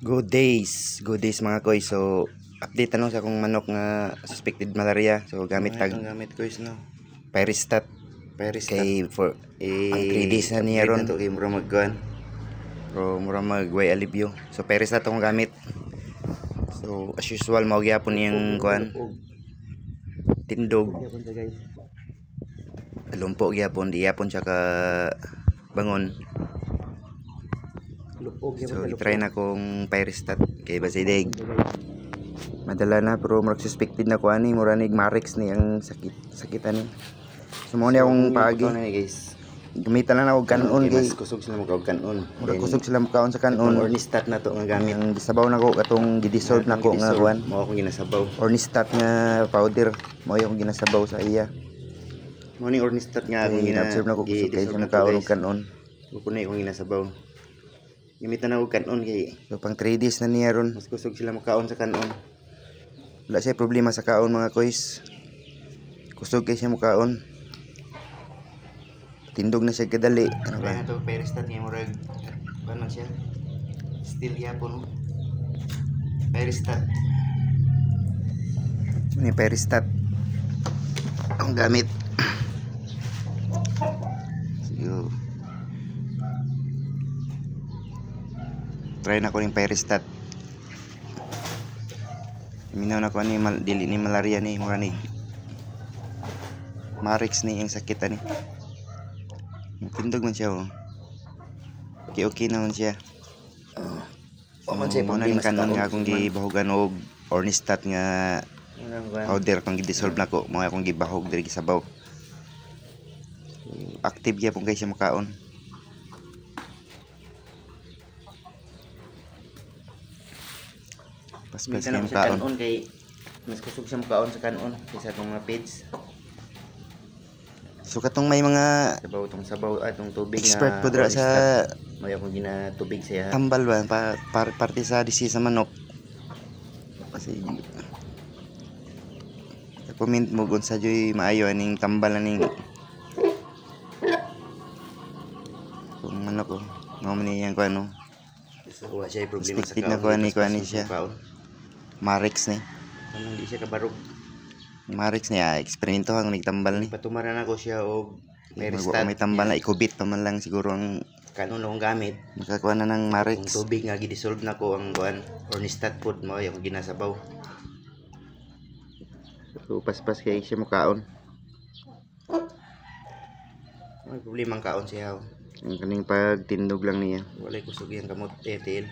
Good days mga koy. So update sa akong manok nga suspected malaria. So gamit gamit ko is no. Pyristat kay for ang 3 days na niya ron. Kay mura magkuan. Pero mura magway alibyo. So Pyristat akong gamit. So as usual mao gyapon yung kuan. Tindog. Lumpo gyapon, di yapon siya ka bangon. So i-try na kong Pyristat kay basidig. Madala na pero murag suspected na ko ani muranig Marix ni ang sakit ani. So mo ni akong paagi guys. Gamitan lang ako kanon guys. Kusog sila mo kanon. Murag kusog sila mo kaon sa kanon. Ornistat na to nga gamit. Ang gisabaw na ko katong gidissolve na ko nga kuan. Mo akong ginasabaw. Ornistat nga powder mo yung ginasabaw sa iya. Mo ni ornistat nga akong gina-observe na ko kusog kay sa kaon kanon. Kukunay akong ginasabaw. Gamitan na ko kanon kay so pang 3 days na niya ron. Mas kusog sila makaon sa kanon. Wala siya problema sa kaon mga koys. Kusog kay siya makaon. Tindog na siya kadali. Ano ba? Ito Pyristat niya murag paano siya? Still yapon. Pyristat. May Pyristat ang gamit. So, try na ko yung Pyristat. Minaw na ko ni dili ni malaria ni mura ni Marix ni yung sakit ani. Tindog man siya oh. Okay naman siya. Man siya mo na ning kanon nga akong gibahogan og Ornistat nga powder kung gidissolve na ko mo akong gibahog diri sa sabaw. Active gyapon kay siya makaon. Pas-pas siya makaon. Kanon kay mas kusog siya makaon sa kanon kaysa itong mga feeds. So katong may mga sabaw atong tubig expert na po dira sa may akong ginatubig siya. Tambal ba parte sa disease sa manok. Kasi comment mo kung sa joy maayo aning tambal aning kung manok ko mo man yang ko ano. So wa siya problema sa kaon. Na ko ani siya. Marix ni. Ano hindi siya kabarog. Marix niya eksperimento ang nagtambal ni. Patumaran ako siya og Pyristat. May tambal na ikubit pa man lang siguro ang kanon akong gamit. Nakakuha na ng Marix. Ang tubig nga gidissolve na ko ang kuan Ornistat food mo yung ginasabaw. So paspas kay siya mukaon. May problema ang kaon siya. Ang kaning pagtindog lang niya. Walay kusog yang kamot etil.